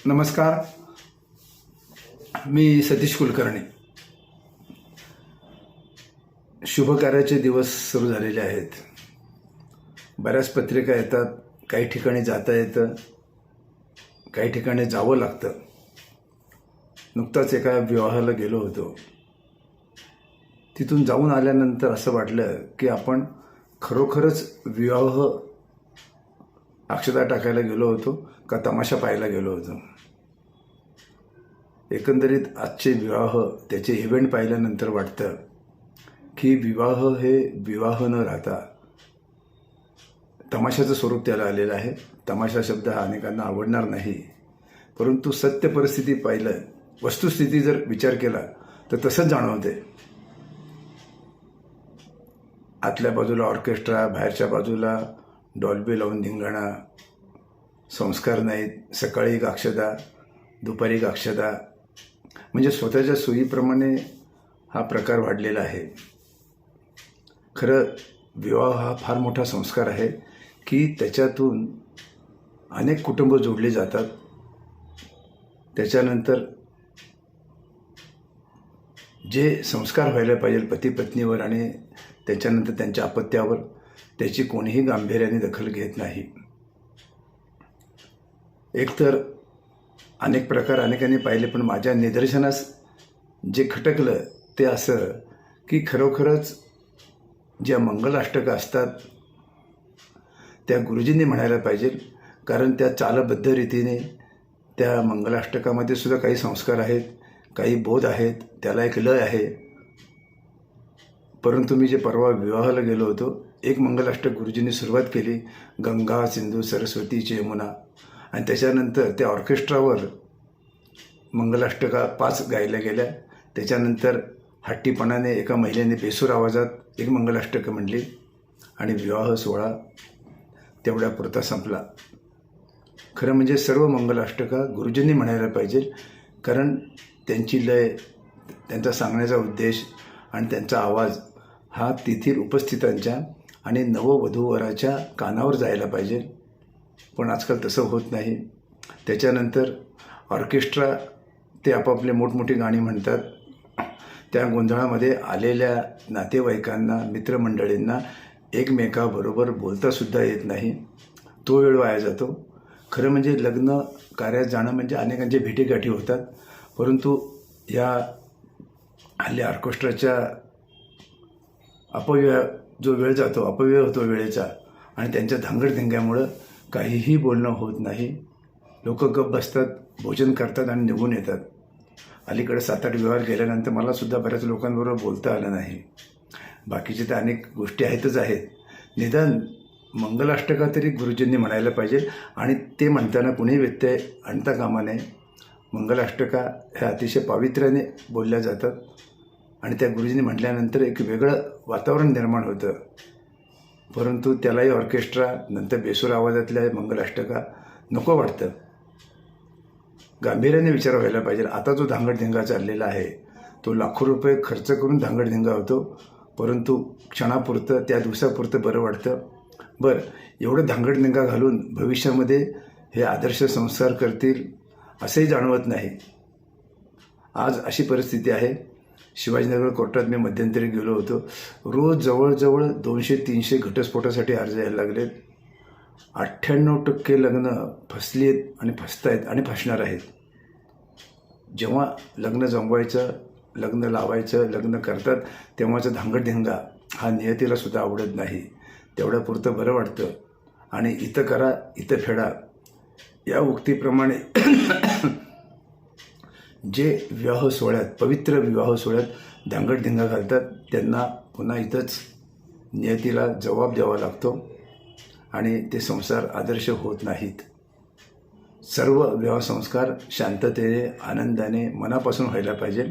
नमस्कार. मी सतीश कुलकर्णी. शुभ कार्याचे दिवस सुरू झालेले आहेत. बऱ्याच पत्रिका येतात. काही ठिकाणी जाता येतं, काही ठिकाणी जावं लागतं. नुकताच एका विवाहाला गेलो होतो. तिथून जाऊन आल्यानंतर असं वाटलं की आपण खरोखरच विवाह अक्षता टाकायला गेलो होतो का तमाशा पाहायला गेलो होतो. एकंदरीत आजचे विवाह, त्याचे इव्हेंट पाहिल्यानंतर वाटतं की विवाह हे विवाह न राहता तमाशाचं स्वरूप त्याला आलेलं आहे. तमाशा शब्द हा अनेकांना आवडणार नाही, परंतु सत्य परिस्थिती पाहिलं, वस्तुस्थिती जर विचार केला तर तसंच जाणवते. आतल्या बाजूला ऑर्केस्ट्रा, बाहेरच्या बाजूला डॉल्बी लावून धिंगाणा, संस्कार नाहीत. सकाळी एक अक्षता, दुपारी एक अक्षता, म्हणजे स्वतःच्या सोयीप्रमाणे हा प्रकार वाढलेला आहे. खरं विवाह हा फार मोठा संस्कार आहे की त्याच्यातून अनेक कुटुंब जोडली जातात. त्याच्यानंतर जे संस्कार व्हायला पाहिजे पती पत्नीवर आणि त्याच्यानंतर त्यांच्या अपत्यावर, त्याची कोणीही गांभीर्याने दखल घेत नाही. एकतर अनेक प्रकार अनेकांनी पाहिले, पण माझ्या निदर्शनास जे खटकलं ते असं की खरोखरच ज्या मंगलाष्टका असतात त्या गुरुजींनी म्हणायला पाहिजे. कारण त्या चालबद्ध रीतीने त्या मंगलाष्टकामध्ये सुद्धा काही संस्कार आहेत, काही बोध आहेत, त्याला एक लय आहे. परंतु मी जे परवा विवाहाला गेलो होतो, एक मंगलाष्टक गुरुजींनी सुरुवात केली, गंगा सिंधू सरस्वतीची यमुना, आणि त्याच्यानंतर त्या ऑर्केस्ट्रावर मंगलाष्टका 5 गायल्या गेल्या. त्याच्यानंतर हट्टीपणाने एका महिलेने बेसूर आवाजात एक मंगलाष्टक म्हणली आणि विवाह सोहळा तेवढ्या पुरता संपला. खरं म्हणजे सर्व मंगलाष्टका गुरुजींनी म्हणायला पाहिजे, कारण त्यांची लय, त्यांचा सांगण्याचा उद्देश आणि त्यांचा आवाज हा तेथील उपस्थितांच्या आणि नववधूवराच्या कानावर जायला पाहिजे. पण आजकाल तसं होत नाही. त्याच्यानंतर ऑर्केस्ट्रा ते आपापले मोठमोठी गाणी म्हणतात. त्या गोंधळामध्ये आलेल्या नातेवाईकांना, मित्रमंडळींना एकमेकाबरोबर बोलतासुद्धा येत नाही. तो वेळ वाया जातो. खरं म्हणजे लग्न कार्यात जाणं म्हणजे अनेकांच्या भेटीगाठी होतात, परंतु या हल्ली ऑर्केस्ट्राच्या अपव्यय जो वेळ जातो, अपव्यय होतो वेळेचा, आणि त्यांच्या धांगडधिंग्यामुळं काहीही बोलणं होत नाही. लोक गप्प बसतात, भोजन करतात आणि निघून येतात. अलीकडे 7-8 विवाह गेल्यानंतर मलासुद्धा बऱ्याच लोकांबरोबर बोलता आलं नाही. बाकीचे तर अनेक गोष्टी आहेतच आहेत. निदान मंगलाष्टका तरी गुरुजींनी म्हणायला पाहिजे, आणि ते म्हणताना कुणीही व्यत्यय आणता कामा नये. मंगलाष्टका ह्या अतिशय पावित्र्याने बोलल्या जातात आणि त्या गुरुजींनी म्हटल्यानंतर एक वेगळं वातावरण निर्माण होतं. परंतु त्यालाही ऑर्केस्ट्रा, नंतर बेसूर आवाजातल्या मंगलाष्टका नको वाटतं. गांभीर्याने विचार व्हायला पाहिजे. आता जो धांगडधिंगा चाललेला आहे तो लाखो रुपये खर्च करून धांगडधिंगा होतो, परंतु क्षणापुरतं, त्या दिवसापुरतं बरं वाटतं. बरं, एवढं धांगडधिंगा घालून भविष्यामध्ये हे आदर्श संस्कार करतील असंही जाणवत नाही. आज अशी परिस्थिती आहे. शिवाजीनगर कोर्टात मी मध्यंतरी गेलो होतो. रोज जवळजवळ 200-300 घटस्फोटासाठी अर्ज यायला लागलेत. 98% लग्न फसली आहेत आणि फसतायत आणि फसणार आहेत. जेव्हा लग्न जमवायचं, लग्न लावायचं, लग्न करतात, तेव्हाचा धांगडधिंगा हा नियतीला सुद्धा आवडत नाही. तेवढ्या पुरतं बरं वाटतं. आणि इथं करा, इथं फेडा या उक्तीप्रमाणे जे विवाह सोहळ्यात, पवित्र विवाह सोहळ्यात धांगडधिंगा घालतात, त्यांना पुन्हा इथंच नियतीला जबाब द्यावा लागतो आणि ते संसार आदर्श होत नाहीत. सर्व विवाह संस्कार शांततेने, आनंदाने, मनापासून व्हायला पाहिजे.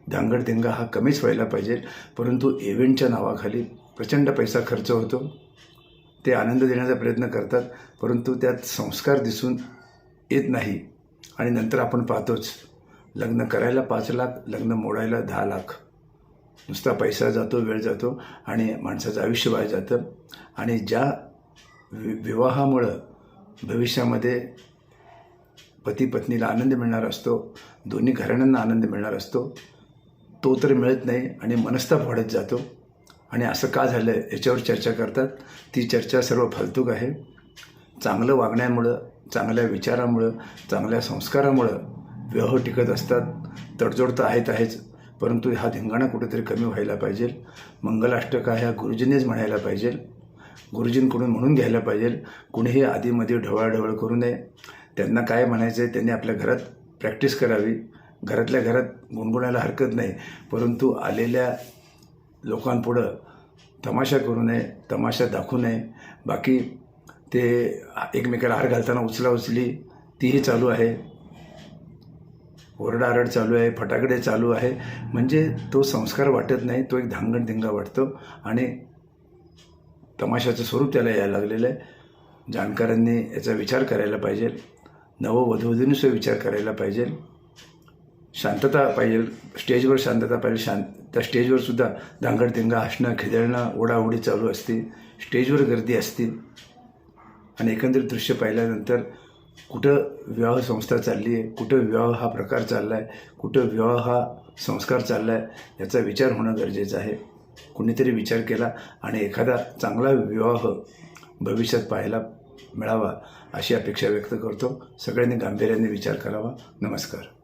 धांगडधिंगा हा कमीच व्हायला पाहिजे. परंतु इव्हेंटच्या नावाखाली प्रचंड पैसा खर्च होतो. ते आनंद देण्याचा प्रयत्न करतात, परंतु त्यात संस्कार दिसून येत नाही. आणि नंतर आपण पाहतोच, लग्न करायला 5 लाख, लग्न मोडायला 10 लाख. नुसता पैसा जातो, वेळ जातो आणि माणसाचं आयुष्य वाया जातं. आणि ज्या विवाहामुळं भविष्यामध्ये पती पत्नीला आनंद मिळणार असतो, दोन्ही घराण्यांना आनंद मिळणार असतो, तो तर मिळत नाही आणि मनस्ताप वाढत जातो. आणि असं का झालं आहे याच्यावर चर्चा करतात. ती चर्चा सर्व फालतूक आहे. चांगलं वागण्यामुळं, चांगल्या विचारामुळं, चांगल्या संस्कारामुळं विवाह टिकत असतात. तडजोड तर आहेच, परंतु हा धिंगाणा कुठेतरी कमी व्हायला पाहिजे. मंगलाष्टका ह्या गुरुजींनीच म्हणायला पाहिजे, गुरुजींकडून म्हणून घ्यायला पाहिजे. कुणीही आधीमध्ये ढवळाढवळ करू नये. त्यांना काय म्हणायचं आहे त्यांनी आपल्या घरात प्रॅक्टिस करावी. घरातल्या घरात गुणगुणायला हरकत नाही, परंतु आलेल्या लोकांपुढं तमाशा करू नये, तमाशा दाखवू नये. बाकी ते एकमेकाला हार घालताना उचलाउचली तीही चालू आहे, ओरडाआरड चालू आहे, फटाकडे चालू आहे. म्हणजे तो संस्कार वाटत नाही, तो एक धांगडधिंगा वाटतो आणि तमाशाचं स्वरूप त्याला यायला लागलेलं आहे. जाणकारांनी याचा विचार करायला पाहिजे. नववधूवधूंनीसुद्धा विचार करायला पाहिजे. शांतता पाहिजे, स्टेजवर शांतता पाहिजे. त्या स्टेजवरसुद्धा धांगडधिंगा, हसणं, खिदळणं, ओढाओढी चालू असते. स्टेजवर गर्दी असते आणि एकंदरीत दृश्य पाहिल्यानंतर कुठं विवाह संस्था चालली आहे, कुठं विवाह हा प्रकार चालला आहे, कुठं विवाह हा संस्कार चालला आहे, याचा विचार होणं गरजेचं आहे. कुणीतरी विचार केला आणि एखादा चांगला विवाह भविष्यात पाहायला मिळावा अशी अपेक्षा व्यक्त करतो. सगळ्यांनी गांभीर्याने विचार करावा. नमस्कार.